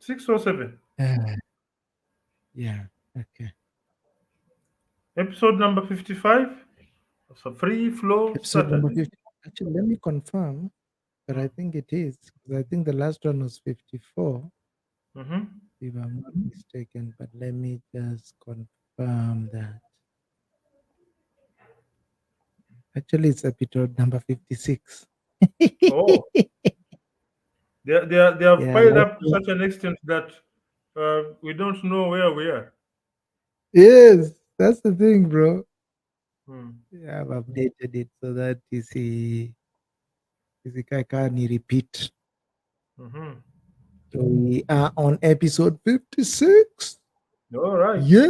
6 or 7. Yeah. Okay. Episode number 55. It's a free flow Episode number Saturday. 50. Actually, let me confirm, but I think it is. 'Cause I think the last one was 54, Mm-hmm. if I'm not mistaken. But let me just confirm that. Actually, it's episode number 56. Oh, they have Yeah, piled last up to one. such an extent that we don't know where we are. Yes, that's the thing, bro. Hmm. Yeah, I've updated it so that you see, I can't repeat. Mm-hmm. So we are on episode 56. All right, Yeah.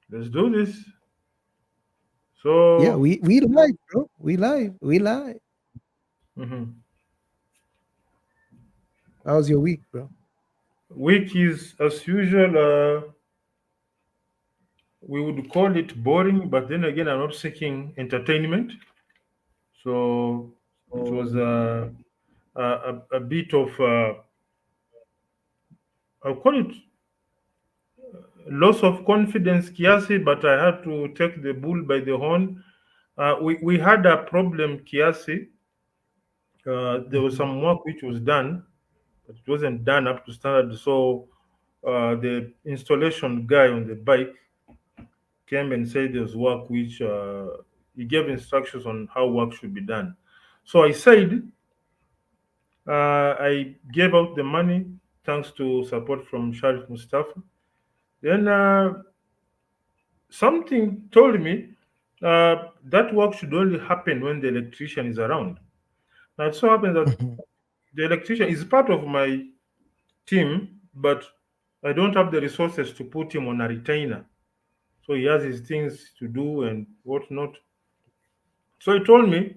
let's do this. Yeah, So, we live, bro. We live. We live. mhm. How's your week, bro? Week is as usual. We would call it boring, but then again, I'm not seeking entertainment. So it was a bit of, I'll call it loss of confidence, Kiasi, but I had to take the bull by the horn. We had a problem, Kiasi. There was Mhm. some work which was done, but it wasn't done up to standard. So the installation guy on the bike came and said there was work which he gave instructions on how work should be done. So I said, I gave out the money thanks to support from Sharif Mustafa. Then something told me that work should only happen when the electrician is around. Now it so happens that Mhm. the electrician is part of my team, but I don't have the resources to put him on a retainer. So he has his things to do and whatnot. So he told me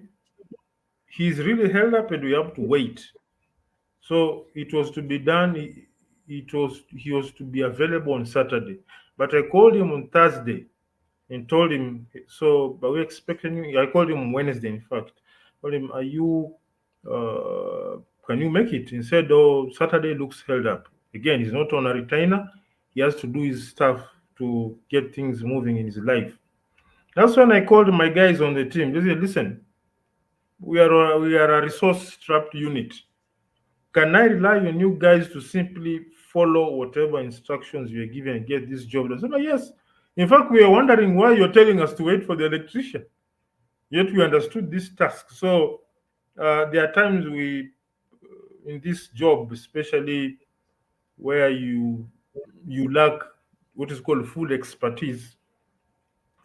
he's really held up and we have to wait. So it was to be done. He was to be available on Saturday, but I called him on Thursday and told him. So, but we expecting you. I called him on Wednesday. In fact, told him, "Are you? Uh, can you make it?" He said, "Oh, Saturday looks held up. Again, he's not on a retainer. He has to do his stuff to get things moving in his life." That's when I called my guys on the team. They said, "Listen, we are a resource-strapped unit. Can I rely on you guys to simply follow whatever instructions you are given and get this job done?" I said, "Oh, yes. In fact, we are wondering why you're telling us to wait for the electrician. Yet we understood this task." So there are times in this job, especially where you lack what is called full expertise,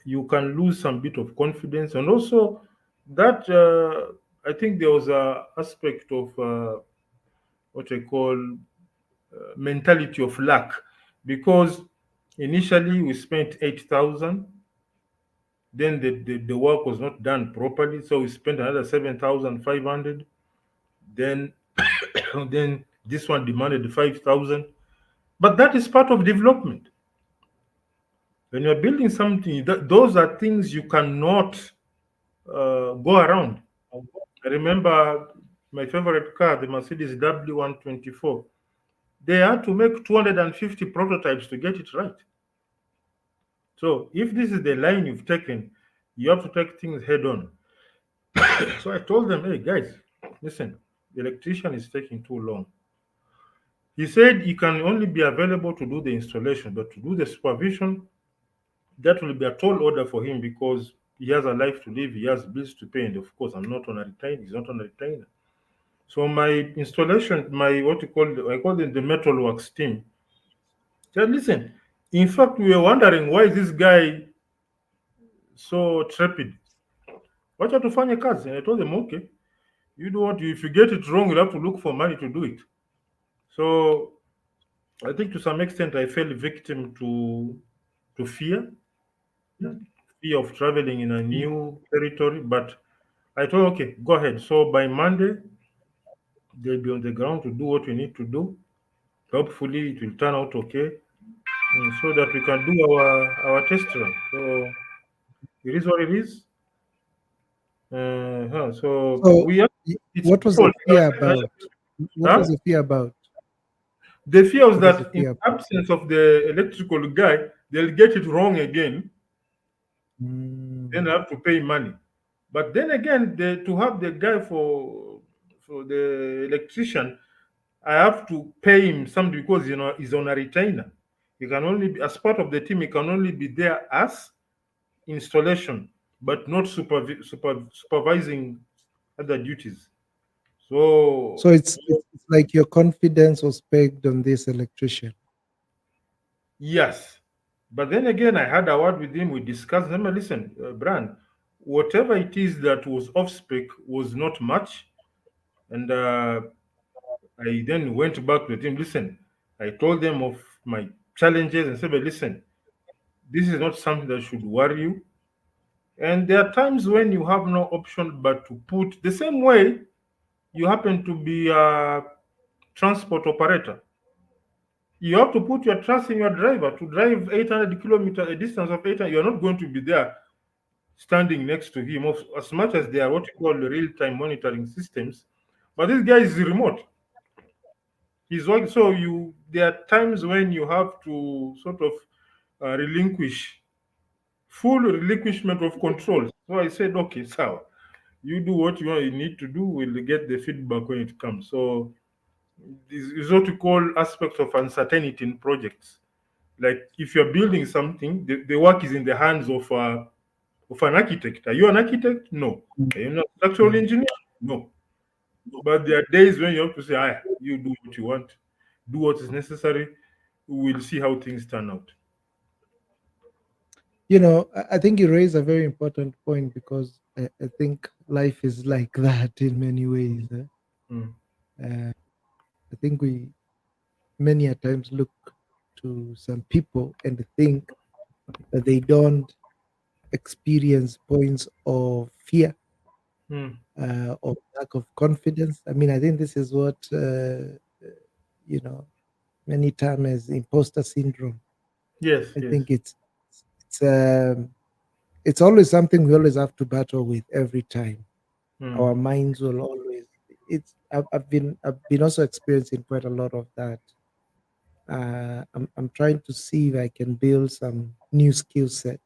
you can lose some bit of confidence, and also that I think there was a aspect of what I call mentality of luck, because initially we spent 8,000, then the work was not done properly, so we spent another 7,500. Then then this one demanded 5,000. But that is part of development. When you're building something, those are things you cannot go around. I remember my favorite car, the Mercedes W124. They had to make 250 prototypes to get it right. So if this is the line you've taken, you have to take things head on. So I told them, "Hey guys, listen, the electrician is taking too long." He said he can only be available to do the installation, but to do the supervision, that will be a tall order for him because he has a life to live, he has bills to pay, and of course, I'm not on a retainer. He's not on a retainer. So my installation, my what you call, I call it the metalworks team, said, "Listen, in fact, we were wondering why is this guy so trepid. Wacha tufanye kazi." And I told them, "Okay, you do what, if you get it wrong, you'll have to look for money to do it." So I think to some extent I fell victim to fear of traveling in a new territory. But I told, okay, go ahead. So by Monday, they'll be on the ground to do what we need to do. Hopefully, it will turn out okay, so that we can do our test run. So it is what it is. So So, we have, it's what was the people. fear about? What Huh? was the fear about? The fear was What does the that in fear? absence of the electrical guy, they'll get it wrong again. Then Mm. I have to pay money. But then again, to have the guy for the electrician, I have to pay him something because he's on a retainer. He can only be as part of the team. He can only be there as installation, but not supervising other duties. So So it's like your confidence was pegged on this electrician. yes, but then again, I had a word with him. We discussed. Him. Listen, Brand, whatever it is that was off spec was not much, and I then went back to the team. Listen, I told them of my challenges and said, but listen, this is not something that should worry you. And there are times when you have no option but to put the same way you happen to be a transport operator. You have to put your trust in your driver to drive 800 kilometers, a distance of 800. You're not going to be there standing next to him, as much as they are what you call real-time monitoring systems. But this guy is remote. He's working. So there are times when you have to sort of relinquish full relinquishment of control. So I said, okay, so you do what you need to do. We'll get the feedback when it comes. So this is what we call aspects of uncertainty in projects. Like if you're building something, the work is in the hands of an architect. Are you an architect? No. Mm. Are you not a structural Mm. engineer? No. But there are days when you have to say, ah, you do what you want, do what is necessary. We'll see how things turn out. I think you raise a very important point because I think life is like that in many ways. Mm, Uh, I think we many a times look to some people and think that they don't experience points of fear mm. or lack of confidence. I mean, I think this is what you know many term as imposter syndrome. Yes, I yes. think it's um, it's always something we always have to battle with every time. Mm, Our minds will always. I've been also experiencing quite a lot of that. I'm trying to see if I can build some new skill set,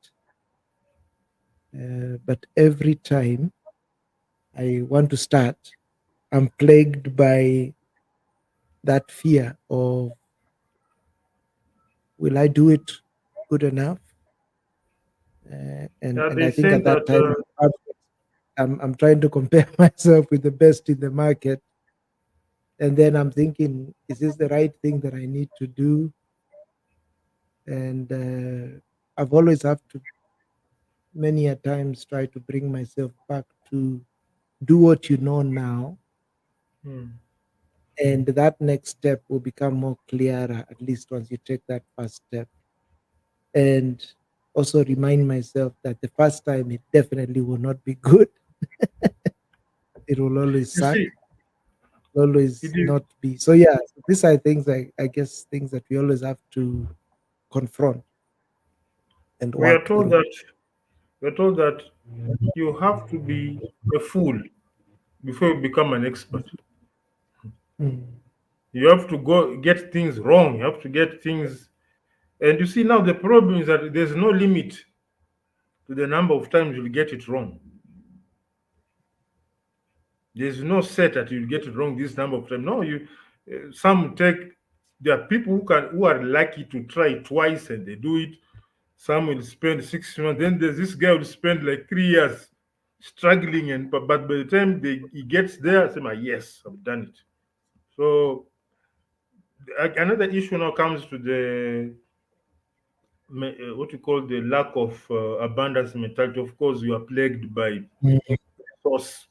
but every time I want to start, I'm plagued by that fear of will I do it good enough? And they I think say at that that time I'm trying to compare myself with the best in the market, and then I'm thinking, is this the right thing that I need to do? And I've always have to many a times try to bring myself back to do what you know now, mm, and that next step will become more clearer at least once you take that first step. And also remind myself that the first time it definitely will not be good. It will always you see, suck, always it is. not be. So yeah, so these are things I guess things that we always have to confront and We are work told through. that you have to be a fool before you become an expert. Mm. You have to go get things wrong. You have to get things. And you see, now the problem is that there's no limit to the number of times you'll get it wrong. There's no set that you'll get it wrong this number of times. No, some take. There are people who are lucky to try twice and they do it. Some will spend 6 months. Then there's this guy who will spend like 3 years struggling, and but by the time he gets there, say, yes, I've done it. So another issue now comes to the what you call the lack of abundance mentality. Of course, you are plagued by Mm. source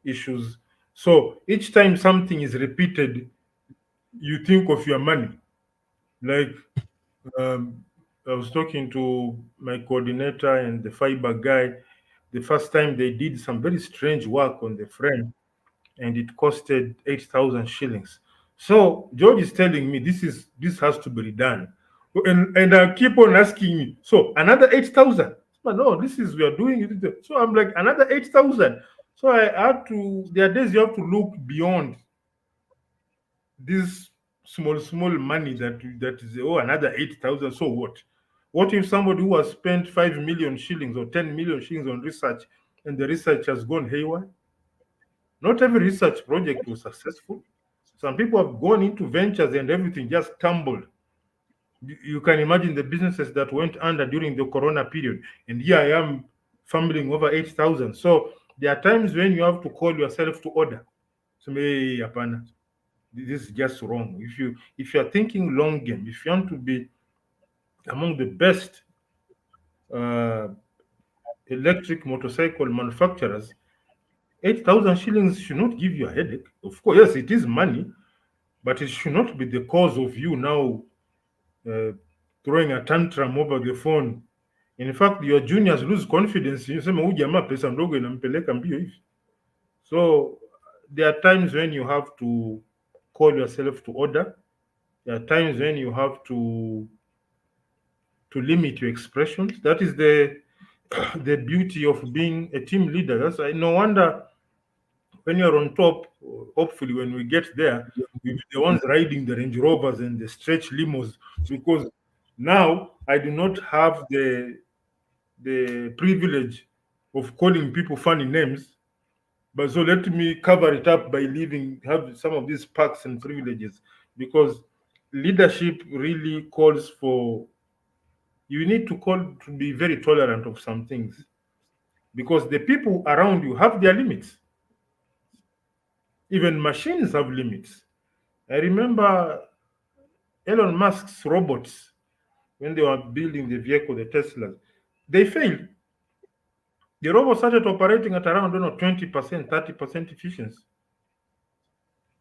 issues. So each time something is repeated, you think of your money. Like um, I was talking to my coordinator and the fiber guy. The first time they did some very strange work on the frame, and it costed 8,000 shillings. So George is telling me this has to be redone, and I keep on asking me. So another 8,000? But no, this is we are doing it. So I'm like another 8,000. So I had to. There are days you have to look beyond these small money that is, oh, another 8,000. So what? What if somebody who has spent 5 million shillings or 10 million shillings on research, and the research has gone haywire? Not every research project was successful. Some people have gone into ventures and everything just tumbled. You can imagine the businesses that went under during the corona period, and here I am fumbling over 8,000. So there are times when you have to call yourself to order. So, hey, hapana, this is just wrong. If you are thinking long game, if you want to be among the best uh, electric motorcycle manufacturers, 8,000 shillings should not give you a headache. Of course, yes, it is money, but it should not be the cause of you now uh, throwing a tantrum over the phone. In fact, your juniors lose confidence. You say, huyu jamaa pesa ndogo inampeleka mbio hivi. So there are times when you have to call yourself to order. There are times when you have to limit your expressions. That is the the beauty of being a team leader. That's why no wonder when you're on top, hopefully when we get there, we'll be the ones riding the Range Rovers and the stretch limos, because now I do not have the privilege of calling people funny names. But so let me cover it up by leaving have some of these perks and privileges, because leadership really calls for, you need to call to be very tolerant of some things, because the people around you have their limits. Even machines have limits. I remember Elon Musk's robots when they were building the vehicle, the Teslas, they failed. The robot started operating at around, I don't know, 20%, 30% efficiency.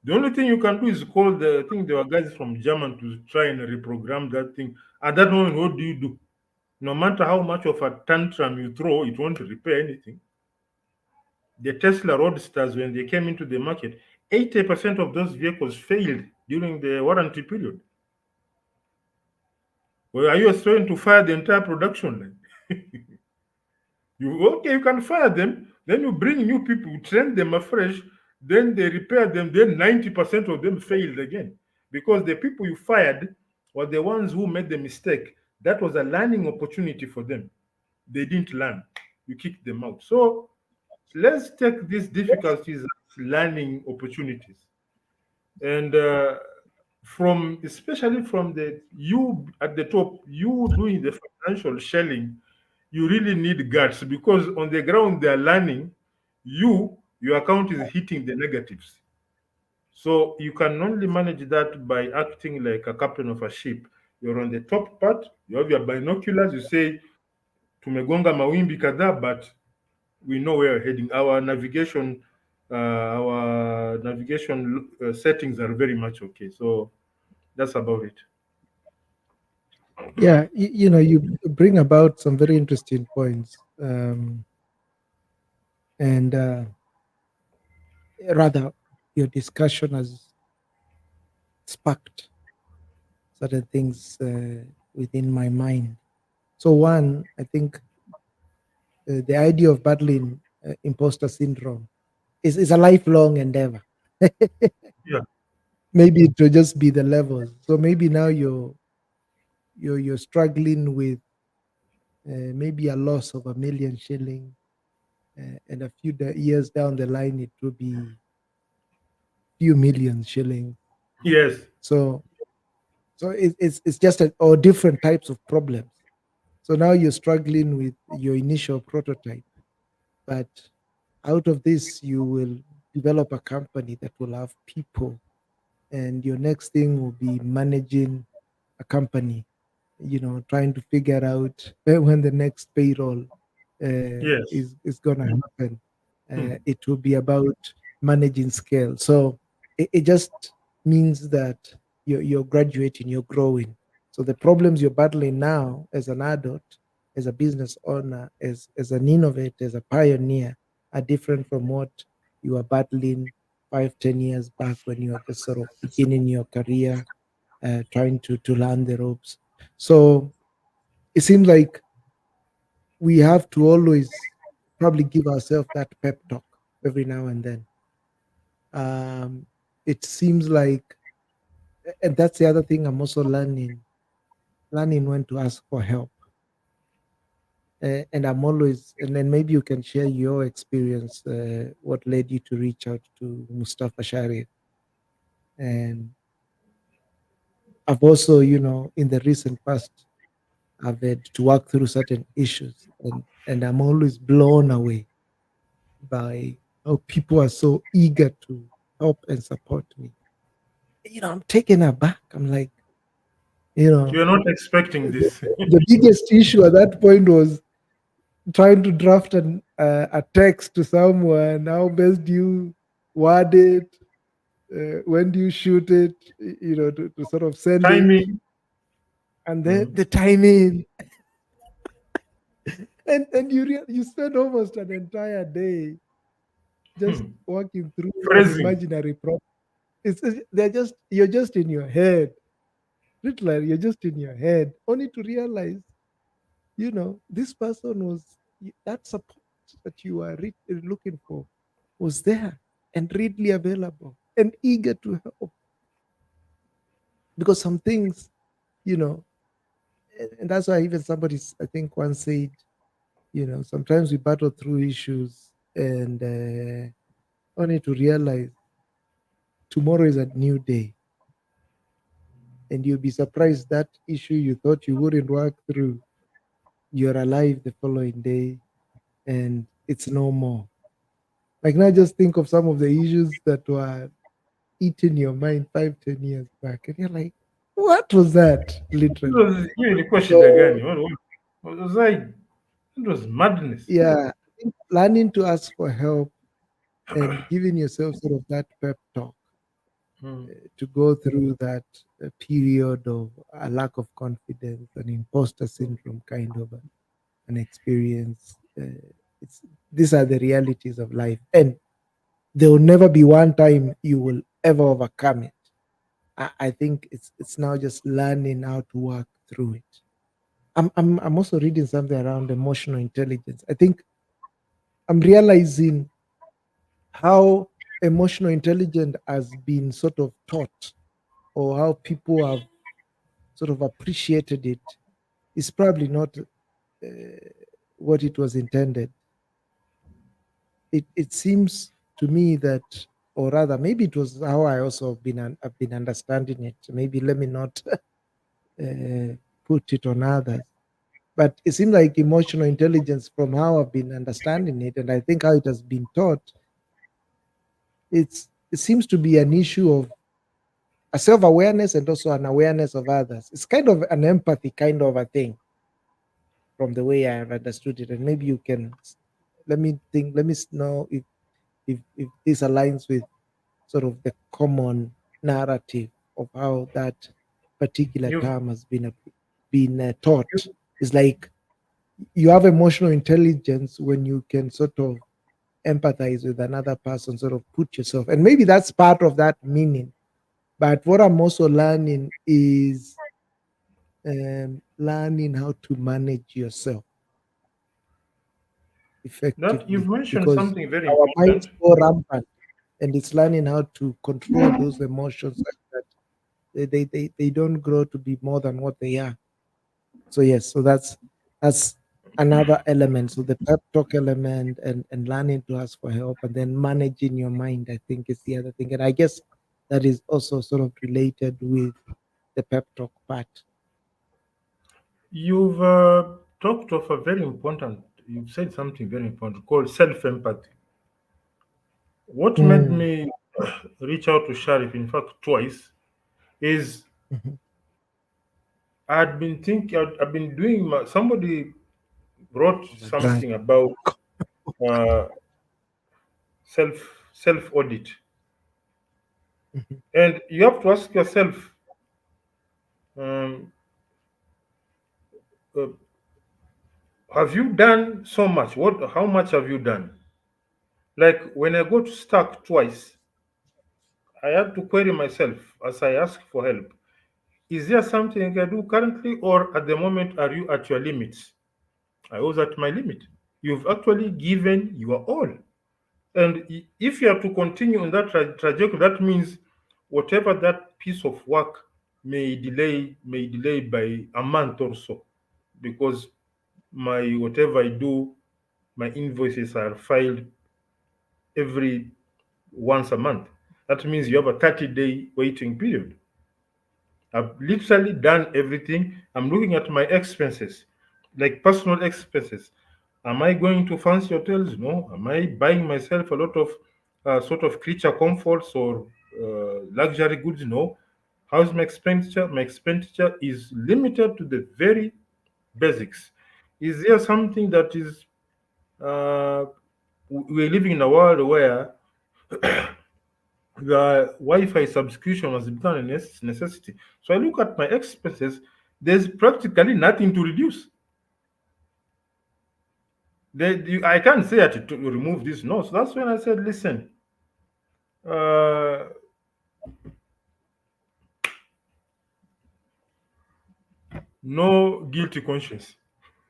The only thing you can do is call the, I think there were guys from German to try and reprogram that thing. At that moment, what do you do? No matter how much of a tantrum you throw, it won't repair anything. The Tesla Roadsters, when they came into the market, 80% of those vehicles failed during the warranty period. Well, are you trying to fire the entire production line? You can fire them, then you bring new people, you train them afresh, then they repair them, then 90% of them failed again. Because the people you fired were the ones who made the mistake. That was a learning opportunity for them. They didn't learn. You kicked them out. So let's take these difficulties as learning opportunities. And from, especially from the you at the top, you doing the financial shelling, you really need guts, because on the ground they are learning, your account is hitting the negatives. So you can only manage that by acting like a captain of a ship. You're on the top part, you have your binoculars, you say tumegonga mawimbi kadhaa, but we know where we're heading. Our navigation settings are very much okay. So that's about it. Yeah, you bring about some very interesting points, and rather, your discussion has sparked certain things within my mind. So, one, I think the idea of battling imposter syndrome is a lifelong endeavor. Yeah. Maybe it will just be the levels. So maybe now you're struggling with maybe a loss of 1 million shilling, and a few years down the line it will be few million shilling. Yes. So it's just or different types of problems. So now you're struggling with your initial prototype, but out of this you will develop a company that will have people, and your next thing will be managing a company, trying to figure out when the next payroll Yes. is going to happen. Hmm. It will be about managing scale. So it just means that you're graduating, you're growing. So the problems you're battling now as an adult, as a business owner, as an innovator, as a pioneer, are different from what you were battling 5, 10 years back when you were just sort of beginning your career, trying to learn the ropes. So it seems like we have to always probably give ourselves that pep talk every now and then. It seems like And that's the other thing I'm also learning when to ask for help. And I'm always, and then maybe you can share your experience, what led you to reach out to Mustafa Sharif. And I've also, in the recent past, I've had to work through certain issues, and I'm always blown away by how people are so eager to help and support me. I'm taken aback. I'm like, you know, You're not expecting the, this. the biggest issue at that point was trying to draft a text to someone. How best do you word it? When do you shoot it? To sort of send it, Timing. and then Mm. the timing, and you spend almost an entire day just Hmm. working through an Phrasing. imaginary problem. You're just in your head. Literally, you're just in your head, only to realize, this person that support that you are looking for was there and readily available and eager to help. Because some things, you know, and that's why even somebody, I think, once said, sometimes we battle through issues and only to realize tomorrow is a new day. And you'll be surprised that issue you thought you wouldn't work through, you're alive the following day and it's no more. Like now, just think of some of the issues that were eating your mind 5, 10 years back, and you're like, "What was that?" It Literally. was really question So again. What was I? It was madness. yeah, I think learning to ask for help and giving yourself sort of that pep talk Mm. to go through that period of a lack of confidence, an imposter syndrome kind of an experience. It's These are the realities of life, and there will never be one time you will ever overcome it. I think it's now just learning how to work through it. I'm also reading something around emotional intelligence. I think I'm realizing how emotional intelligence has been sort of taught, or how people have sort of appreciated it, is probably not what it was intended. It seems to me that, or rather, maybe it was how I also have been understanding it. Maybe let me not uh, put it on others. But it seems like emotional intelligence, from how I've been understanding it, and I think how it has been taught, it seems to be an issue of a self-awareness and also an awareness of others. It's kind of an empathy kind of a thing, from the way I have understood it. And maybe you can let me know if this aligns with sort of the common narrative of how that particular You've term has been you, taught. It's like you have emotional intelligence when you can sort of empathize with another person, sort of put yourself, and maybe that's part of that meaning. But what I'm also learning is learning how to manage yourself you've effectively, mentioned because something very our important. minds go rampant, and it's learning how to control those emotions such that they don't grow to be more than what they are. So yes, so that's another element. So the pep talk element, and learning to ask for help, and then managing your mind, I think, is the other thing. And I guess that is also sort of related with the pep talk part. You've talked of a very important. You've said something very important called self-empathy. What made Mm, me reach out to Sharif, in fact, twice, is mhm. I've been doing. Somebody wrote Overdrive. something about uh, self audit, Mhm. and you have to ask yourself, um, uh, have you done so much? How much have you done? Like when I got stuck twice, I had to query myself as I ask for help. Is there something I can do currently, or at the moment, are you at your limits? I was at my limit. You've actually given your all. And if you are to continue on that trajectory, that means whatever that that piece of work may delay by a month or so, because my whatever I do, my invoices are filed every once a month. That means you have a 30-day waiting period. I've literally done everything. I'm looking at my expenses, like personal expenses. Am I going to fancy hotels? No. Am I buying myself a lot of sort of creature comforts or luxury goods? No. How's my expenditure? My expenditure is limited to the very basics. Is there something that is we're living in a world where the Wi-Fi subscription has become a necessity. So I look at my expenses. There's practically nothing to reduce. I can't say that to remove this. No, so that's when I said, listen, uh, no guilty conscience.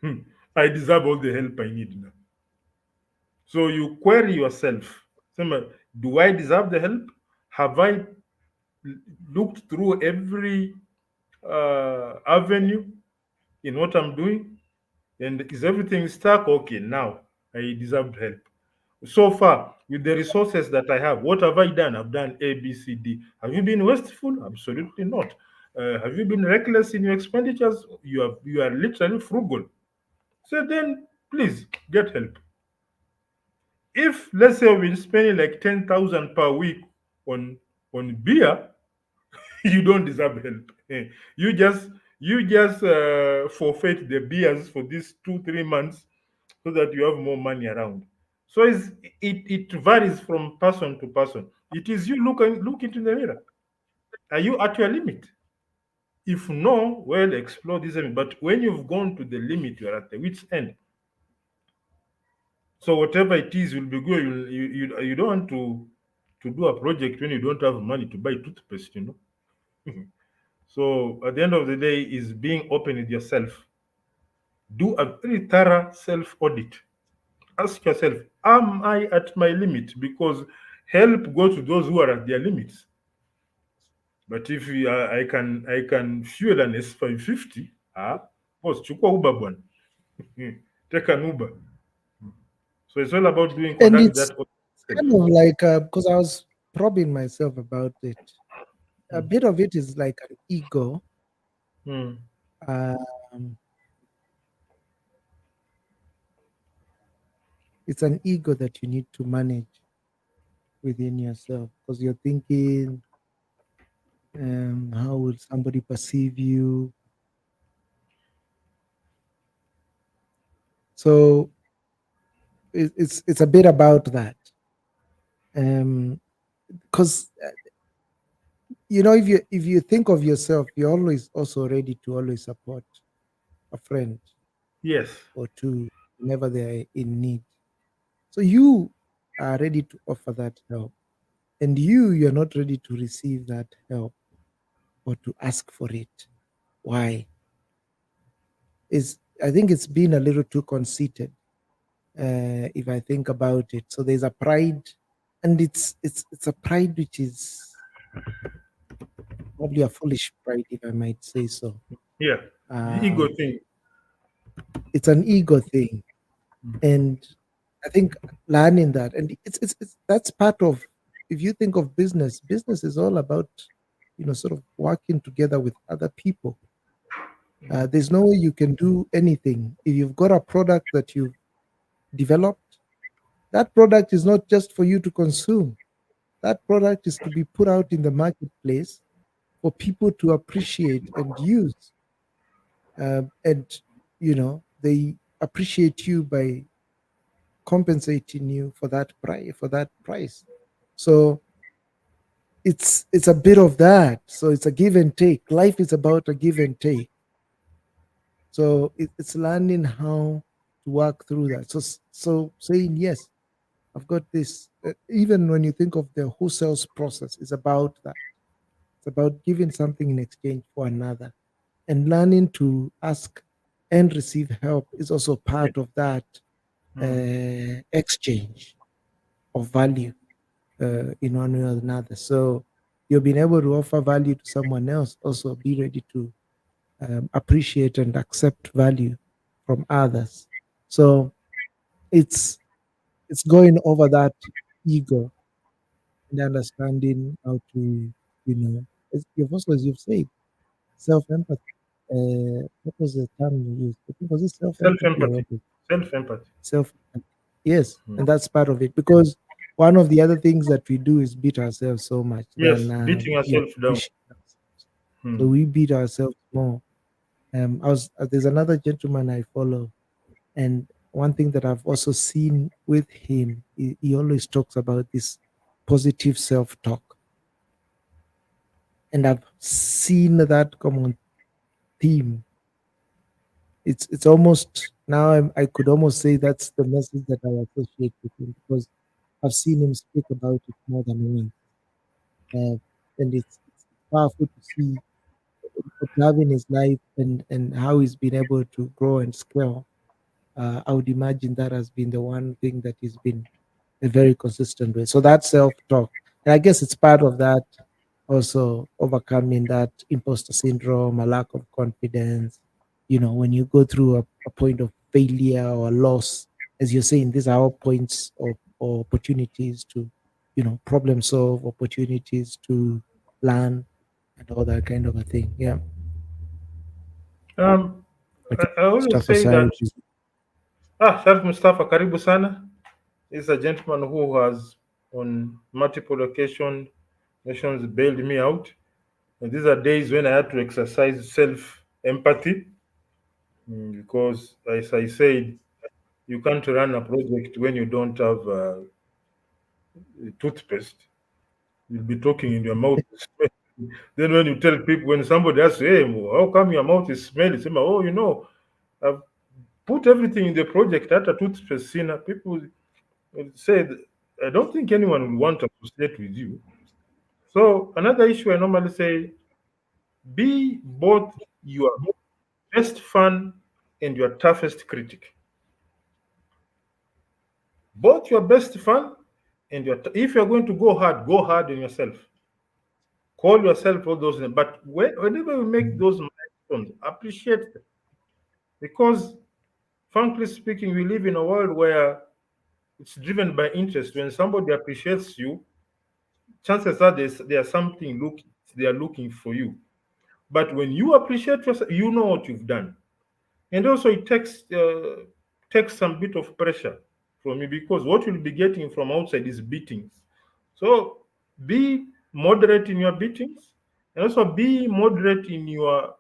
Hmm. I deserve all the help I need now. So you query yourself. Do I deserve the help? Have I looked through every avenue in what I'm doing? And is everything stuck? Okay, now I deserve help. So far, with the resources that I have, what have I done? I've done A, B, C, D. Have you been wasteful? Absolutely not. Have you been reckless in your expenditures? You are literally frugal. So then, please get help. If let's say we're spending like 10,000 per week on beer, you don't deserve help. You just forfeit the beers for these 2 3 months so that you have more money around. So it varies from person to person. It is you look into the mirror. Are you at your limit? If no, well, explore this limit. But when you've gone to the limit, you're at the wit's end. So whatever it is will be good. You don't want to do a project when you don't have money to buy toothpaste. So at the end of the day, is being open with yourself. Do a very thorough self audit. Ask yourself, am I at my limit? Because help goes to those who are at their limits. But if I can fuel an S550, boss, chukua Uber bwana. Take an Uber. So it's all about doing And conduct it's that audit kind yourself. of like, because I was probing myself about it. A Mm. bit of it is like an ego. Mm. Um, it's an ego that you need to manage within yourself because you're thinking, how will somebody perceive you? So it's a bit about that. Because if you think of yourself, you're always also ready to always support a friend Yes. or two whenever they're in need. So you are ready to offer that help, and you're not ready to receive that help or to ask for it. Why? Is I think it's been a little too conceited. If I think about it, so there's a pride, and it's a pride which is probably a foolish pride, if I might say so. Yeah. The ego Um, thing. it's an ego thing, and I think learning that, and it's that's part of. If you think of business is all about sort of working together with other people. There's no way you can do anything if you've got a product that you've developed. That product is not just for you to consume. That product is to be put out in the marketplace for people to appreciate and use. And they appreciate you by compensating you for that price. So it's a bit of that. So it's a give and take. Life is about a give and take. So it's learning how to work through that. So saying yes, I've got this. Even when you think of the whole sales process, it's about that. It's about giving something in exchange for another, and learning to ask and receive help is also Yeah. part of that Mm. exchange of value in one way or another. So you're being able to offer value to someone else, also be ready to appreciate and accept value from others. So it's it's going over that ego and understanding how to, you've also, as you've said, self empathy. What was the term you used? I think, was it self Self empathy or empathy. what? Self empathy. Self, yes, and that's part of it, because one of the other things that we do is beat ourselves so much than Yes, beating ourselves down. appreciate ourselves. So Hmm. we beat ourselves more. I was There's another gentleman I follow, and one thing that I've also seen with him, he always talks about this positive self talk, and I've seen that come on theme. It's almost now I could almost say that's the message that I associate with him, because I've seen him speak about it more than once, uh, and it's powerful to see, observing his life and how he's been able to grow and scale. I would imagine that has been the one thing that he's been a very consistent way. So that self-talk, and I guess it's part of that, also overcoming that imposter syndrome, a lack of confidence. When you go through a point of failure or loss, as you're saying, these are all points of or opportunities to, problem solve, opportunities to learn, and all that kind of a thing. Yeah, Um, I think I always Mustafa say that Said is. Sharif Mustafa, karibu sana, is a gentleman who has, on multiple occasions, bailed me out. And these are days when I had to exercise self empathy, because, as I said, you can't run a project when you don't have toothpaste. You'll be talking in your mouth. Then when you tell people, when somebody asks, hey, how come your mouth is smelly? Say, oh, I've put everything in the project at a toothpaste. People said, I don't think anyone will want to associate with you. So another issue I normally say, be both your best fan and your toughest critic. Both your best fan and if you're going to go hard on yourself. Call yourself all those names. But whenever you make Mm, those milestones, appreciate them. Because, frankly speaking, we live in a world where it's driven by interest. When somebody appreciates you, chances are there's something they are looking for you. But when you appreciate yourself, you know what you've done, and also it takes some bit of pressure from you, because what you'll be getting from outside is beatings. So be moderate in your beatings, and also be moderate in your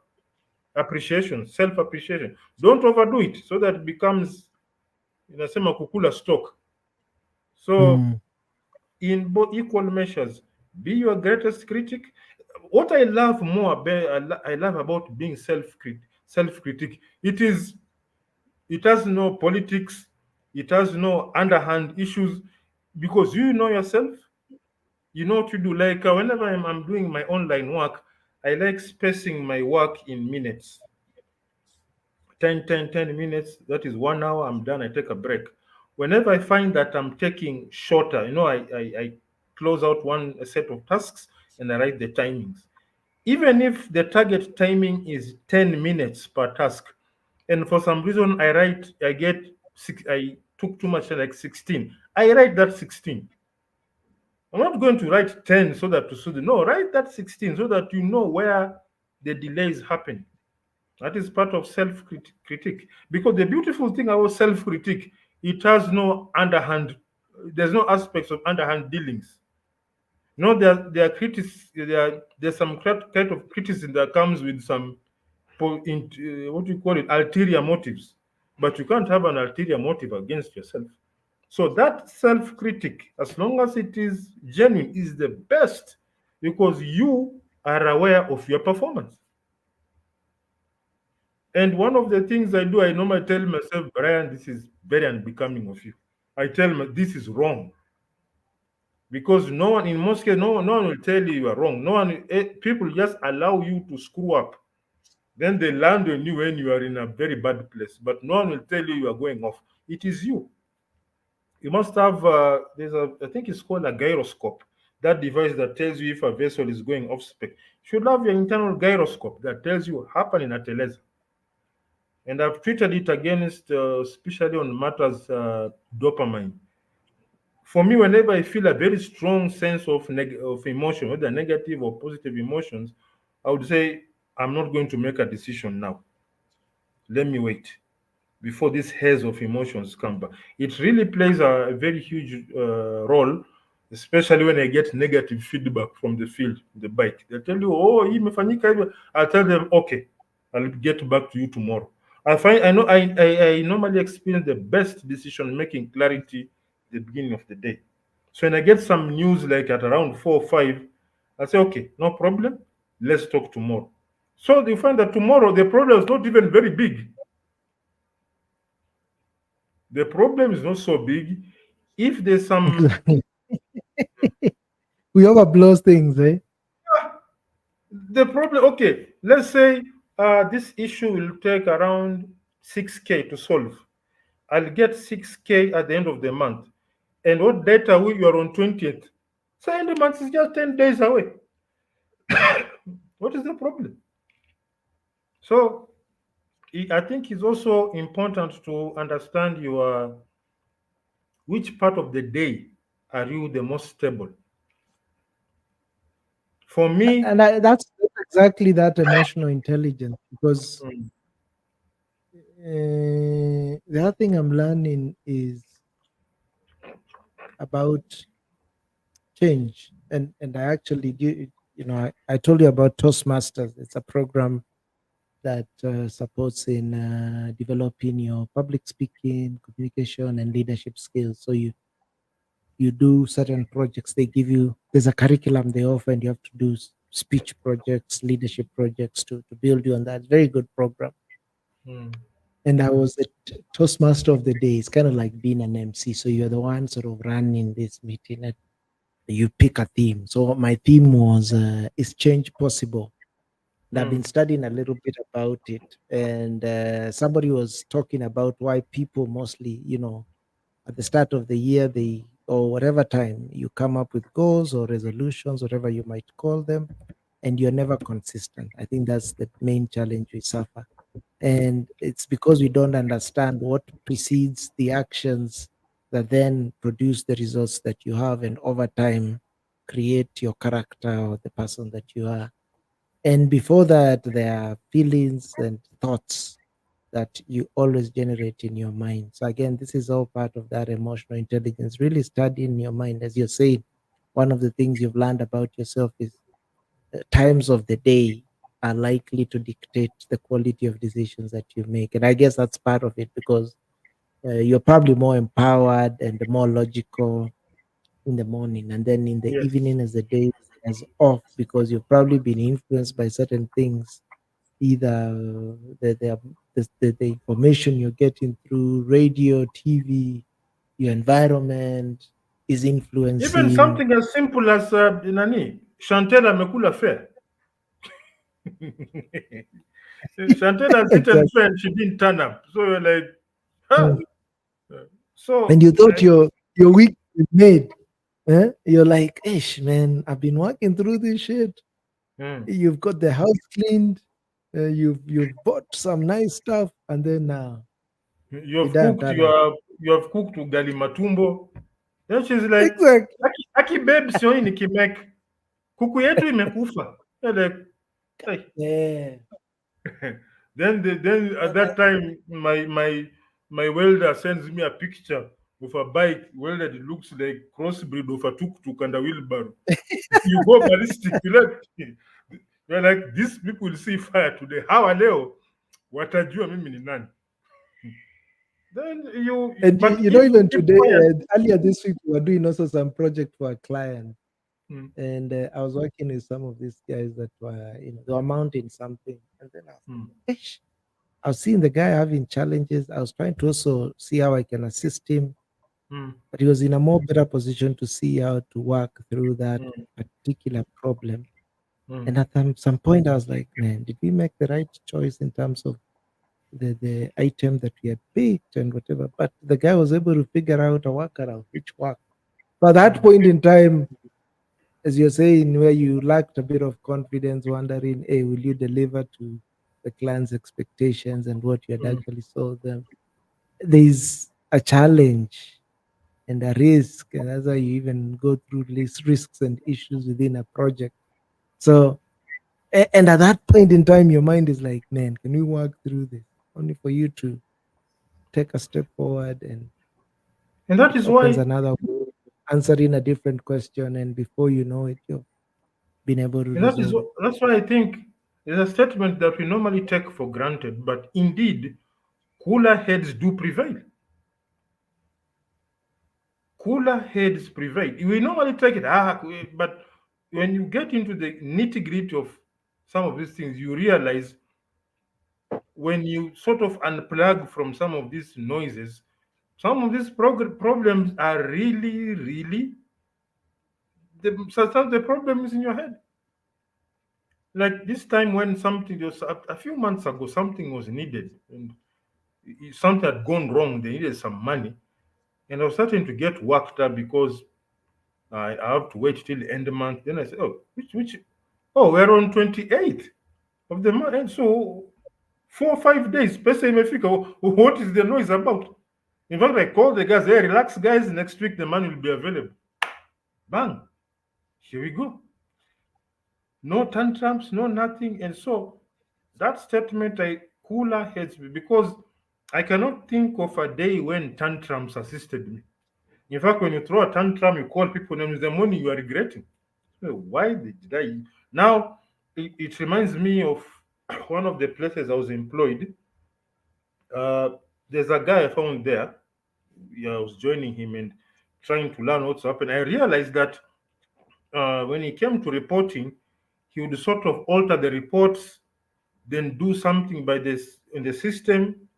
appreciation, self appreciation. Don't overdo it so that it becomes inasema kukula stock. So mm, in both equal measures, be your greatest critic. What I love more about I love about being self critic, it has no politics, it has no underhand issues, because you know yourself, you know what to do. Like whenever I'm doing my online work, I like spacing my work in minutes. 10 minutes, that is 1 hour, I'm done, I take a break. Whenever I find that I'm taking shorter, I close out one set of tasks and I write the timings. Even if the target timing is 10 minutes per task, and for some reason I get six, I took too much, like 16, I write that 16. I'm not going to write 10 so that to suit. No, write that 16 so that you know where the delays happen. That is part of self critique. Because the beautiful thing about self critique, it has no underhand, there's no aspects of underhand dealings. There's some kind of criticism that comes with some, what do you call it, ulterior motives. But you can't have an ulterior motive against yourself. So that self critique, as long as it is genuine, is the best, because you are aware of your performance. And one of the things I do, I normally tell myself, Brian, this is very unbecoming of you. I tell me this is wrong, because no one, in most cases, no one will tell you you are wrong. No one, people just allow you to screw up. Then they land on you when you are in a very bad place. But no one will tell you you are going off. It is you. You must have. I think it's called a gyroscope. that device that tells you if a vessel is going off spec. You should have your internal gyroscope that tells you happening at Teleza. And I've treated it against, especially on matters dopamine. For me, whenever I feel a very strong sense of of emotion, whether negative or positive emotions, I would say I'm not going to make a decision now. Let me wait before this haze of emotions come back. It really plays a very huge role, especially when I get negative feedback from the field, the bike. They'll tell you, oh, hii imefanyika hivi. I'll tell them, okay, I'll get back to you tomorrow. I know I normally experience the best decision making clarity at the beginning of the day. So when I get some news like at around 4 or 5, I say, okay, no problem. Let's talk tomorrow. So you find that tomorrow the problem is not even very big. The problem is not so big. If there's some Exactly. We overblow things, eh? the problem, okay, let's say this issue will take around 6K to solve. I'll get 6K at the end of the month. And what data we you are on 20th? So end of the month is just 10 days away. What is the problem? So I think it's also important to understand your which part of the day are you the most stable. For me, And that's exactly that emotional intelligence because mm, the other thing I'm learning is about change. And I actually do, I told you about Toastmasters. It's a program that supports in developing your public speaking, communication, and leadership skills. So you do certain projects. They give you there's a curriculum they offer, and you have to do speech projects, leadership projects to build you on that. Very good program. mm, And I was the Toastmaster of the day. It's kind of like being an MC. So you're the one sort of running this meeting, and you pick a theme. So my theme was is change possible? And I've been mm, studying a little bit about it. And somebody was talking about why people mostly, at the start of the year, they or whatever time you come up with goals or resolutions, whatever you might call them, and you're never consistent. I think that's the main challenge we suffer. And it's because we don't understand what precedes the actions that then produce the results that you have, and over time create your character or the person that you are. And before that, there are feelings and thoughts that you always generate in your mind. So again, this is all part of that emotional intelligence, really studying your mind. As you're saying, one of the things you've learned about yourself is times of the day are likely to dictate the quality of decisions that you make. And I guess that's part of it because you're probably more empowered and more logical in the morning, and then in the yes. evening as the day is off because you've probably been influenced by certain things, either the information you're getting through radio, TV, your environment is Even influencing. something as simple as nani, Chantel amekula fair. Chantel has eaten Exactly. fair and she didn't turn up. So you're like, huh? Mm. And So you thought your week was made. You're like, ish, man, I've been working through this shit. mm, You've got the house cleaned, you've bought some nice stuff, and then you don't turn up. you have cooked ugali matumbo. Then she's like, Exactly. aki babe sioni nikimake. Kuku yetu imekufa. You're like, hey. Yeah. Then at that time my welder sends me a picture of a bike welded. It looks like crossbreed of a tuk-tuk and a wheelbarrow. You go ballistic. You're like, these people will see fire today. How are leo? Watajua mimi ni nani? Then And but you know, if you even keep today, quiet, earlier this week, we were doing also some project for a client, mm, and I was working with some of these guys that were, they were mounting something, and then I was mm, like, "Ish." I was seeing the guy having challenges. I was trying to also see how I can assist him, mm, but he was in a more better position to see how to work through that mm, particular problem. mm, And at some point, I was like, man, did we make the right choice in terms of the item that we had picked and whatever? But the guy was able to figure out a workaround which worked. So at that mm, point in time, as you're saying, where you lacked a bit of confidence, wondering, hey, will you deliver to the client's expectations and what you had Mm. actually sold them? There's a challenge and a risk, and that's why you even go through these risks and issues within a project. So, and at that point in time, your mind is like, man, can we work through this? Only for you to take a step forward, and And that it is opens why, another way, answering a different question, and before you know it, you've been able to and that is resolve it. that's why I think it's a statement that we normally take for granted, but indeed, cooler heads do prevail. Cooler heads prevail. We normally take it, but when you get into the nitty gritty of some of these things, you realize when you sort of unplug from some of these noises, some of these problems are really, really sometimes the problem is in your head. Like this time when something just a few months ago, something was needed and something had gone wrong. They needed some money, and I was starting to get worked up because I have to wait till the end of the month. Then I said, "Oh, which? Oh, we're on 28th of the month, and so 4 or 5 days. Pesa imefika. What is the noise about?" In fact, I called the guys. Hey, relax, guys. Next week the money will be available. Bang! Here we go. No tantrums, no nothing. And so that statement, I cooler heads me because I cannot think of a day when tantrums assisted me. In fact, when you throw a tantrum, you call people names, the morning you are regretting. So why did I? Now, it reminds me of one of the places I was employed. Uh, there's a guy I found there. Yeah, I was joining him and trying to learn what's happening. I realized that when he came to reporting, he would sort of alter the reports, then do something by this in the system,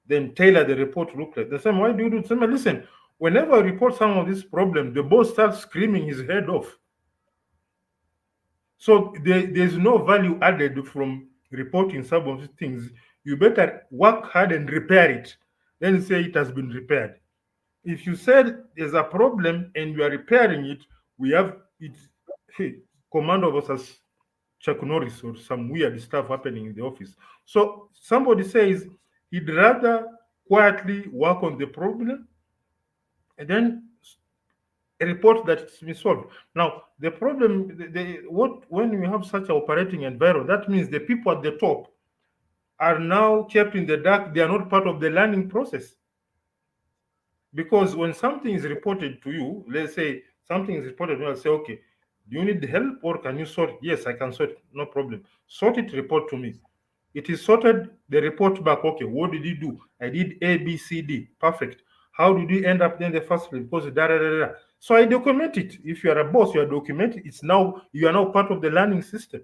then tailor the report to look like the same. Why do you do the same? Listen, whenever I report some of these problems, the boss starts screaming his head off. So there's no value added from reporting some of these things. You better work hard and repair it. Then say it has been repaired. If you said there's a problem and you are repairing it, we have it. Hey, command of us as Chuck Norris or some weird stuff happening in the office. So somebody says he'd rather quietly work on the problem and then report that it's been solved. Now the problem, what when we have such an operating environment, that means the people at the top are now kept in the dark. They are not part of the learning process. Because when something is reported to you, let's say something is reported to you, I'll say, okay, do you need help or can you sort it? Yes, I can sort it, no problem. Sort it, report to me. It is sorted, the report back, okay, what did you do? I did A, B, C, D. Perfect. How did you end up there in the first place? Because da da da da. So I document it. If you are a boss, you are documenting. It's now you are now part of the learning system.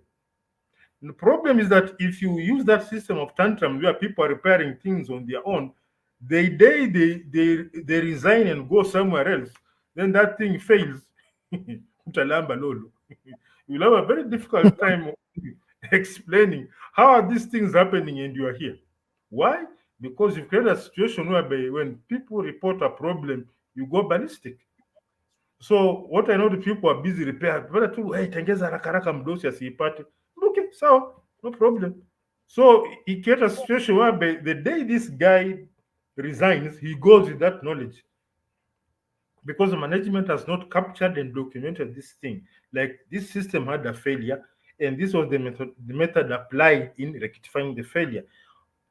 The problem is that if you use that system of tantrum where people are repairing things on their own, they resign and go somewhere else, then that thing fails. Utalamba lolo. You'll have a very difficult time explaining how are these things happening and you are here. Why? Because you've created a situation whereby when people report a problem, you go ballistic. So what I know the people are busy repair. Brother tu, hey, tengeza haraka haraka mdosi asiipate. Okay, sawa, no problem. So he created a situation where the day this guy resigns, he goes with that knowledge because the management has not captured and documented this thing. Like this system had a failure, and this was the method applied in rectifying the failure.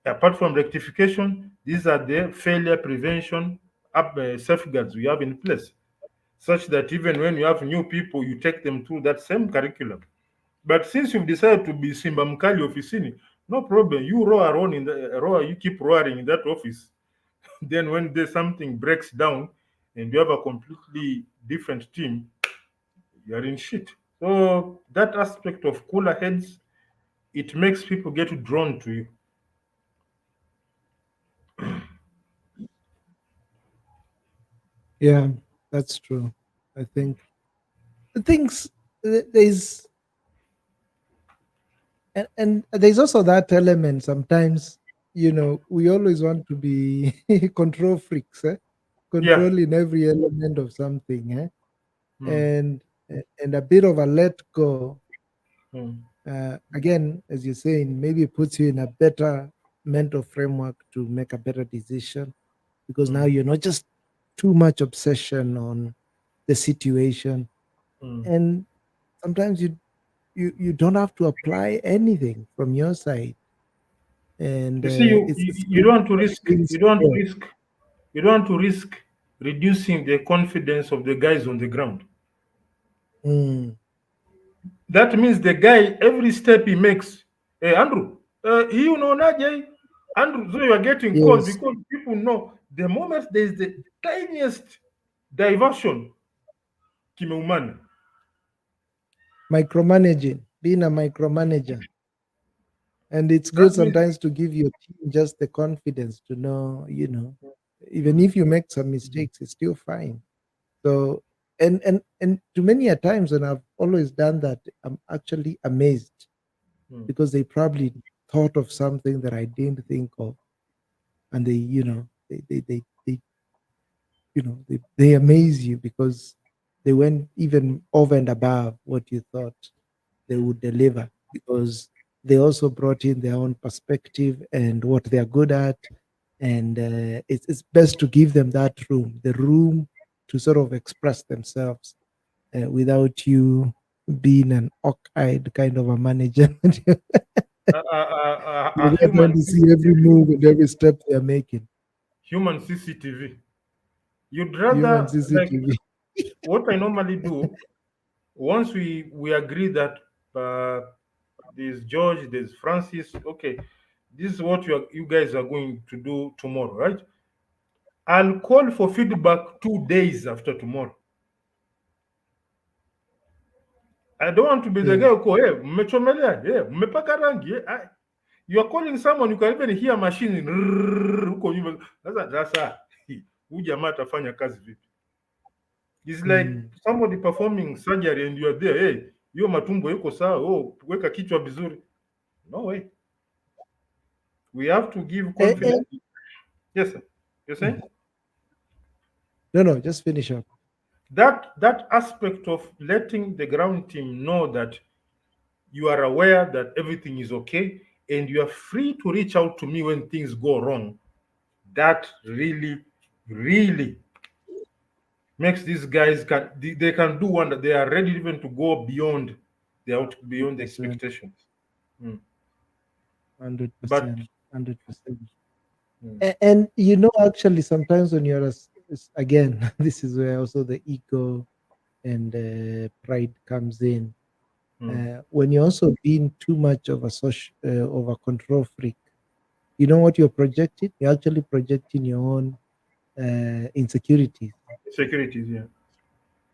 Apart from rectification, these are the failure prevention safeguards we have in place, such that even when you have new people, you take them through that same curriculum. But since you've decided to be Simba Mkali officini, no problem. You roar on in the roar, you keep roaring in that office. Then when there's something breaks down and you have a completely different team, you're in shit. So that aspect of cooler heads, it makes people get drawn to you. Yeah, that's true. I think the things there's and there's also that element sometimes, we always want to be control freaks, Yeah. controlling every element of something, Hmm. and and a bit of a let go. mm, Again, as you're saying, maybe it puts you in a better mental framework to make a better decision, because now mm, you're not just too much obsession on the situation, mm. and sometimes you don't have to apply anything from your side, and You see, you, it's you good don't want to for risk. clean You don't want to support. risk. You don't want to risk reducing the confidence of the guys on the ground. Mm, That means the guy, every step he makes, hey Andrew, you know Najay, Andrew, so you are getting calls yes, because people know the moment there is the tiniest diversion, kimeumana. micromanaging, being a micromanager. And it's That good means sometimes to give your team just the confidence to know, even if you make some mistakes, it's still fine. So, and to many a times when I've always done that, I'm actually amazed, mm, because they probably thought of something that I didn't think of, and they amaze you, because they went even over and above what you thought they would deliver, because they also brought in their own perspective and what they are good at. And it's best to give them that room, the room to sort of express themselves, without you being an awk-eyed kind of a manager. a You're trying to see every move and every step they're making. human CCTV. You'd Human rather like CCTV. what I normally do once we agree that uh, there's George, there's Francis. Okay, this is what you guys are going to do tomorrow, right? I'll call for feedback 2 days after tomorrow. I don't want to be the Yeah. guy who call, hey, mmechomelea, hey, mmepaka rangi, you are calling someone, you can even hear machine huko nyuma. Sasa huyu jamaa atafanya kazi vipi? It's like Mm. somebody performing surgery and you are there, hey, hiyo matumbo yuko sawa, oh, weka kichwa vizuri. No way. We have to give confidence. And, Yes, sir. You're saying? no, no, just finish up. That aspect of letting the ground team know that you are aware that everything is okay and you are free to reach out to me when things go wrong, that really, really makes these guys they can do wonder. They are ready even to go beyond beyond the 100%. expectations. Mm. But 100%. 100%. mm, And actually, sometimes when you're again, this is where also the ego and pride comes in. mm. When you're also being too much of a social, of a control freak, you know what you're projecting? You're actually projecting your own insecurities. Securities, yeah.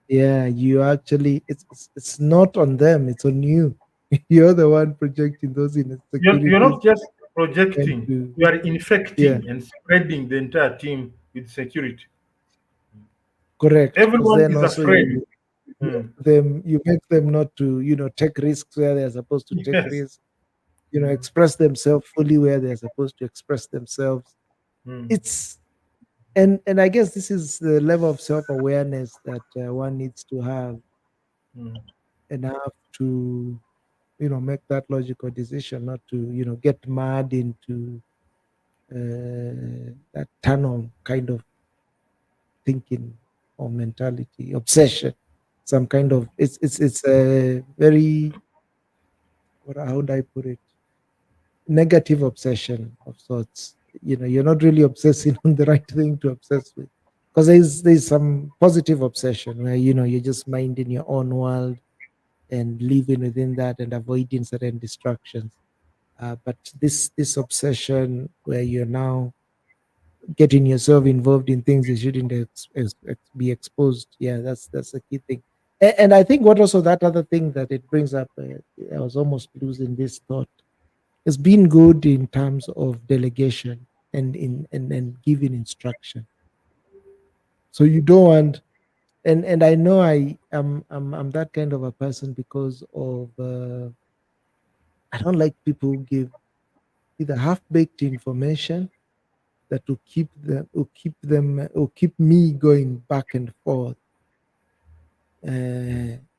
Yeah, you actually, it's not on them, it's on you. You're the one projecting those You're insecurities. not just And projecting, to, you are yeah, infecting and spreading the entire team with security. correct. Because Everyone then is also afraid. Mm. you make them not to, take risks where they're supposed to take Yes. risks, Mm. express themselves fully where they're supposed to express themselves. Mm. It's and I guess this is the level of self-awareness that one needs to have Mm. enough to, make that logical decision, not to, get mad into that tunnel kind of thinking or mentality, obsession, some kind of, it's a very, how would I put it, negative obsession of sorts. You're not really obsessing on the right thing to obsess with, because there's some positive obsession where you're just minding your own world and living within that and avoiding certain distractions. But this obsession where you're now getting yourself involved in things you shouldn't be exposed. Yeah, that's a key thing. And I think what also that other thing that it brings up, I was almost losing this thought, is being good in terms of delegation and and giving instruction. So you don't want, and I know I'm that kind of a person, because of I don't like people who give either half baked information that will keep me going back and forth.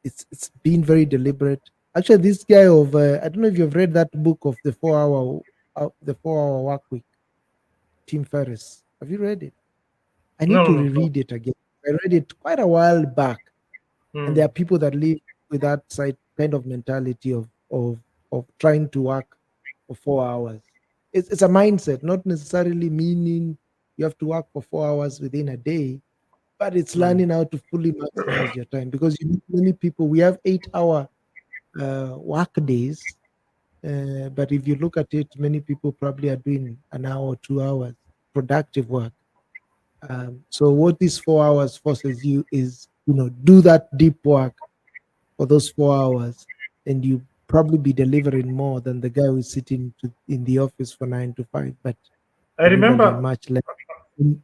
It's been very deliberate. Actually, this guy of I don't know if you've read that book of the 4 hour work week, Tim Ferriss. Have you read it? I need No, to no, no, no. reread it again. I read it quite a while back, and there Mm, are people that live with that side kind of mentality of trying to work for 4 hours. It's a mindset, not necessarily meaning you have to work for 4 hours within a day, but it's mm. learning how to fully maximize your time because you meet many people. We have 8 hour work days, but if you look at it, many people probably are doing an hour or 2 hours productive work. So what these 4 hours forces you is, do that deep work for those 4 hours, and you probably be delivering more than the guy who's sitting in the office for 9 to 5, but I delivering remember. much less.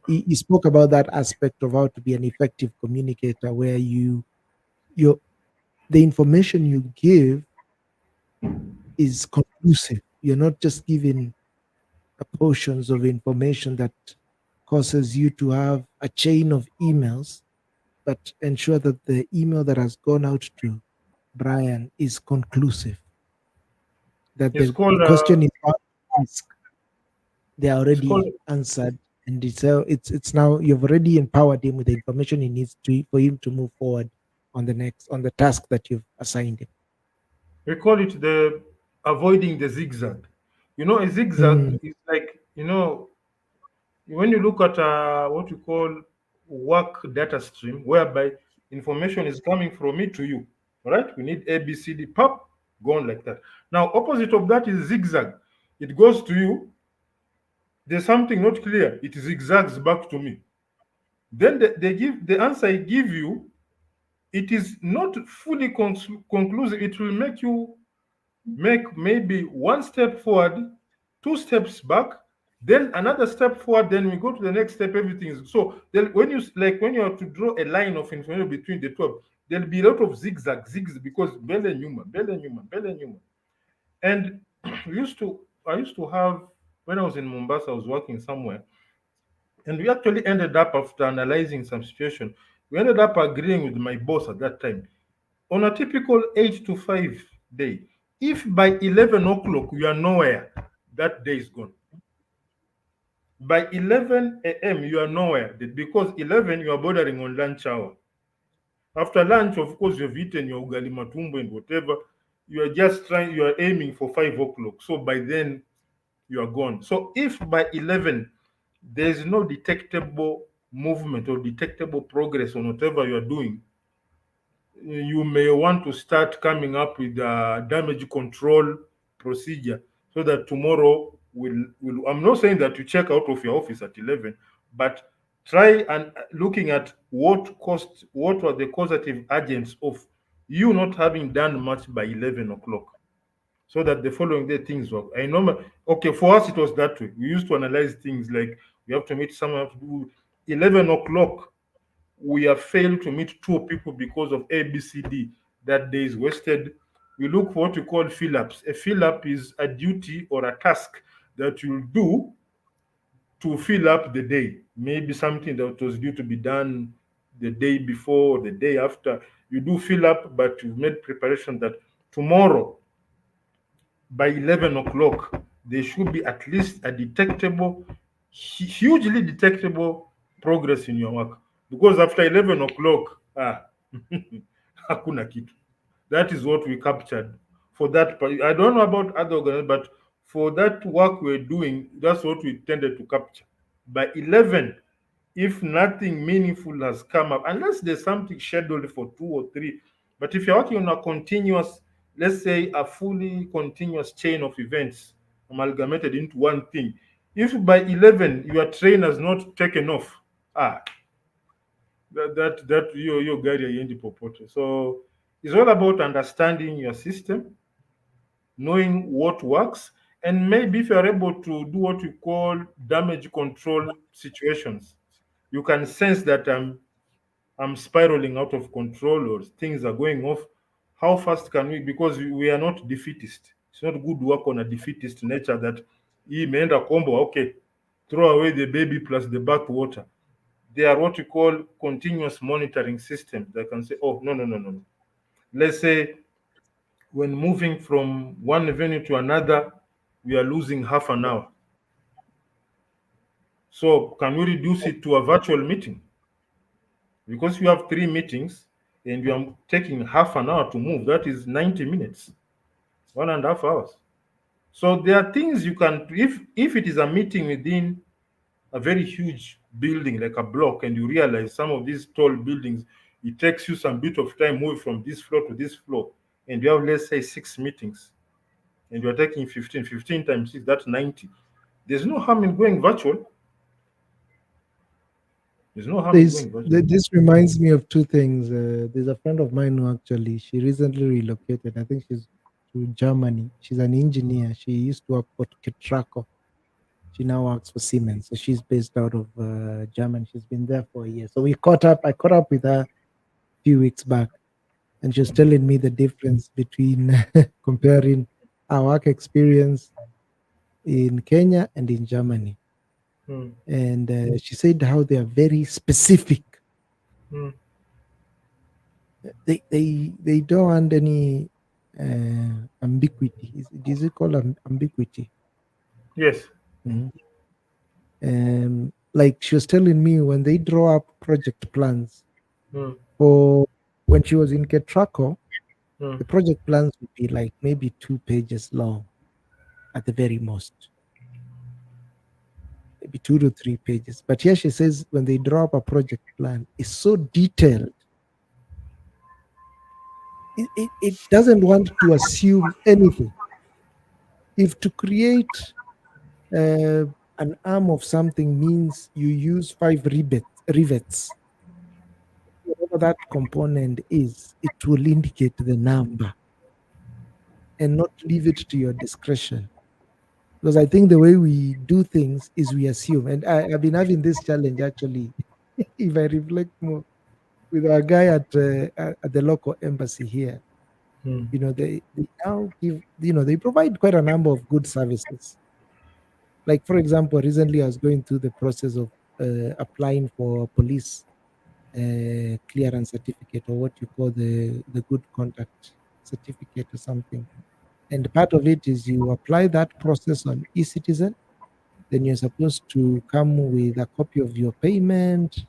He spoke about that aspect of how to be an effective communicator, where you the information you give is conclusive. You're not just giving portions of information that causes you to have a chain of emails, but ensure that the email that has gone out to Brian is conclusive, that It's the called. question is asked, they are It's called. already answered, and it's now you've already empowered him with the information he needs to for him to move forward on the task that you've assigned him. We call it the avoiding the zigzag. A zigzag Mm, is like, when you look at what you call work data stream, whereby information is coming from me to you. All right, we need A, B, C, D, pop, gone like that. Now, opposite of that is zigzag. It goes to you. There's something not clear. It zigzags back to me. Then they give the answer I give you. It is not fully conclusive. It will make you make maybe one step forward, two steps back, then another step forward, then we go to the next step. Everything is so. Then when you have to draw a line of information between the two, there'll be a lot of zigzag because Bele Newman, Bele Newman, Bele Newman. And I used to have when I was in Mombasa, I was working somewhere, and we actually ended up after analyzing some situation. We ended up agreeing with my boss at that time on a typical 8 to 5 day, if by 11 o'clock you are nowhere, that day is gone. By 11 a.m., you are nowhere because 11 you are bordering on lunch hour. After lunch, of course, you've eaten your ugali matumbo and whatever. You are aiming for 5 o'clock. So by then, you are gone. So if by 11 there is no detectable movement or detectable progress on whatever you are doing, you may want to start coming up with a damage control procedure so that tomorrow will I'm not saying that you check out of your office at 11, but try and looking at what were the causative agents of you not having done much by 11 o'clock, so that the following day things work. I know, okay, for us it was that way. We used to analyze things like we have to meet someone, have to do 11 o'clock, we have failed to meet two people because of A, B, C, D. That day is wasted. We look for what we call fill ups. A fill up is a duty or a task that you'll do to fill up the day. Maybe something that was due to be done the day before or the day after. You do fill up, but you've made preparation that tomorrow by 11 o'clock, there should be at least a detectable, hugely detectable progress in your work. Because after 11 o'clock, hakuna kitu. That is what we captured for that. I don't know about other organizations, but for that work we're doing, that's what we tended to capture. By 11, if nothing meaningful has come up, unless there's something scheduled for 2 or 3, but if you're working on a continuous, let's say a fully continuous chain of events amalgamated into one thing, if by 11 your train has not taken off, ah, that your guide yendi popote. So it's all about understanding your system, knowing what works, and maybe if you're able to do what you call damage control situations, you can sense that I'm spiraling out of control or things are going off. How fast can we? Because we are not defeatist. It's not good work on a defeatist nature that he made a combo. Okay, throw away the baby plus the backwater. They are what we call continuous monitoring systems that can say, oh, no, no, no, no, no. Let's say when moving from one venue to another, we are losing half an hour. So can we reduce it to a virtual meeting? Because you have three meetings and you are taking half an hour to move, that is 90 minutes, 1.5 hours. So there are things you can, if it is a meeting within a very huge building like a block, and you realize some of these tall buildings, it takes you some bit of time moving from this floor to this floor, and you have, let's say, six meetings, and you're taking 15 times six, that's 90. There's no harm in going virtual. There's no harm in going virtual. This reminds me of two things. There's a friend of mine who actually she recently relocated. I think she's to Germany. She's an engineer. She used to work for Ketraco. She now works for Siemens. So she's based out of Germany. She's been there for a year. So we caught up. I caught up with her a few weeks back, and she was telling me the difference between comparing our work experience in Kenya and in Germany. Mm, And she said how they are very specific. mm. They don't want any ambiguity. Is it called ambiguity? Yes. Mhm. Like she was telling me when they draw up project plans Mm, for when she was in Ketraco, mm, the project plans would be like maybe 2 pages long at the very most, maybe 2 to 3 pages. But here she says when they draw up a project plan, it's so detailed. It doesn't want to assume anything. If to create uh, an arm of something means you use five rivets, whatever that component is, it will indicate the number and not leave it to your discretion. Because I think the way we do things is we assume. And I've been having this challenge actually, if I reflect more, with our guy at the local embassy here. mm, They now give, they provide quite a number of good services. Like, for example, recently I was going through the process of applying for police clearance certificate, or what you call the good conduct certificate or something. And part of it is you apply that process on eCitizen. Then you're supposed to come with a copy of your payment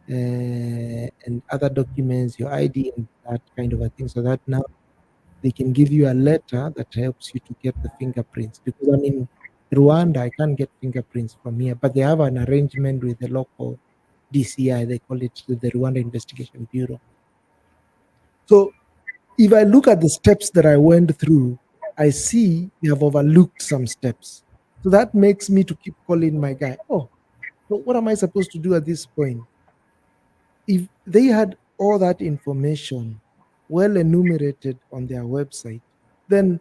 and other documents, your ID and that kind of a thing, so that now they can give you a letter that helps you to get the fingerprints. Because I'm in Rwanda, I can't get fingerprints from here, but they have an arrangement with the local DCI, they call it the Rwanda Investigation Bureau. So if I look at the steps that I went through, I see they have overlooked some steps. So that makes me to keep calling my guy. Oh, so what am I supposed to do at this point? If they had all that information well enumerated on their website, then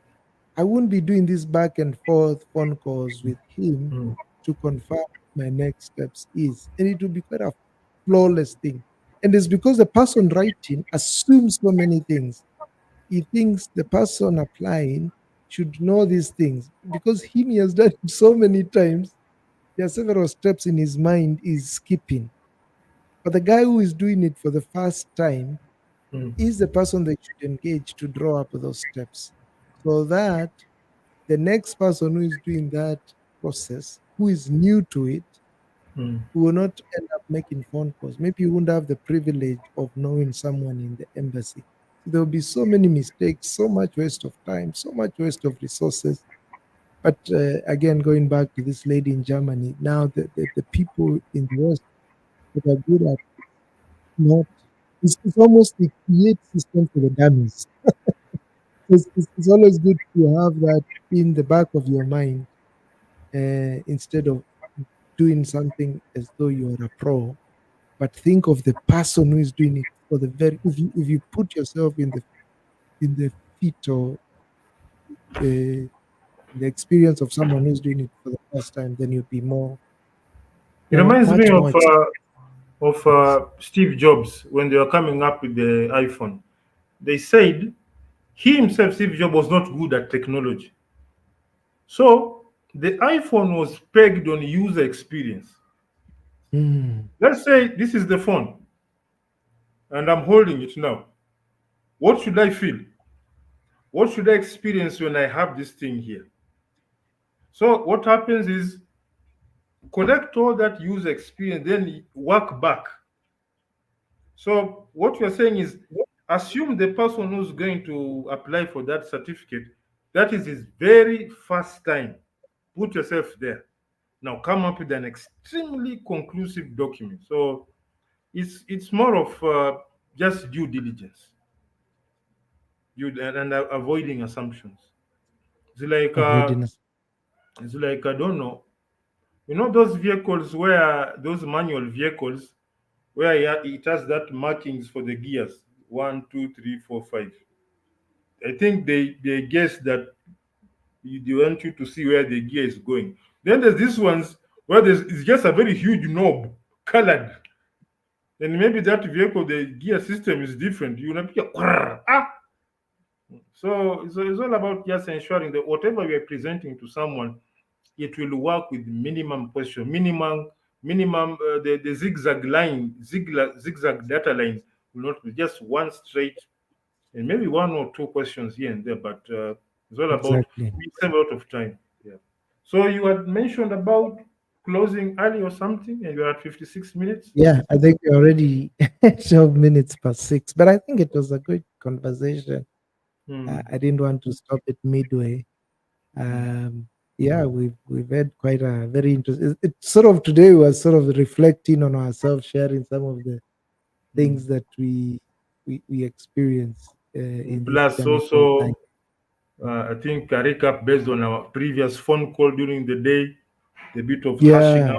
I wouldn't be doing this back and forth phone calls with him mm, to confirm my next steps is. And it will be quite a flawless thing. And it's because the person writing assumes so many things. He thinks the person applying should know these things because he has done it so many times. There are several steps in his mind is skipping. But the guy who is doing it for the first time mm, is the person that should engage to draw up those steps, so that the next person who is doing that process, who is new to it, mm. who will not end up making phone calls. Maybe you won't have the privilege of knowing someone in the embassy. So there will be so many mistakes, so much waste of time, so much waste of resources. But again, going back to this lady in Germany, now the people in the West that are good at not, it's almost a create system for the dummies. It's always good to have that in the back of your mind instead of doing something as though you're a pro, but think of the person who is doing it for the very. If you put yourself in the feet or the experience of someone who's doing it for the first time, then you'd be It reminds me much more experienced. of Steve Jobs when they were coming up with the iPhone. They said he himself, Steve Jobs, was not good at technology. So the iPhone was pegged on user experience. Mm, Let's say this is the phone and I'm holding it now. What should I feel? What should I experience when I have this thing here? So what happens is collect all that user experience, then work back. So what you're saying is assume the person who's going to apply for that certificate, that is his very first time. Put yourself there. Now come up with an extremely conclusive document. So it's more of just due diligence, and avoiding assumptions. It's like avoiding us. I don't know. You know those vehicles where those manual vehicles where it has that markings for the gears 1, 2, 3, 4, 5. I think they guess that they want you to see where the gear is going. Then there's these ones where it's just a very huge knob colored. Then maybe that vehicle, the gear system is different. You know, ah. So it's all about just ensuring that whatever we are presenting to someone, it will work with minimum question, minimum the zigzag data lines will not be just one straight, and maybe one or two questions here and there, but it's all about Exactly. we save a lot of time. Yeah. So you had mentioned about closing early or something, and you're at 56 minutes. Yeah, I think we're already 12 minutes past 6, but I think it was a good conversation. Hmm. I didn't want to stop it midway. Hmm. Yeah, we've had quite a very interesting. It's sort of today was sort of reflecting on ourselves, sharing some of the Hmm. things that we experience in this Plus, journey called life. also, I think a recap based on our previous phone call during the day, a bit of Yeah,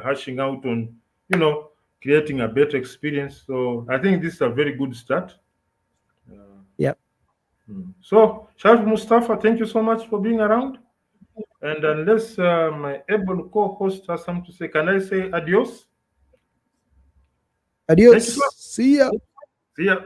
hashing out on, you know, creating a better experience. So I think this is a very good start. Uh, yeah. so, Sharif Mustafa, thank you so much for being around. And unless my able co-host has something to say, can I say adios? Thank you, Adios. sir. See ya. See ya.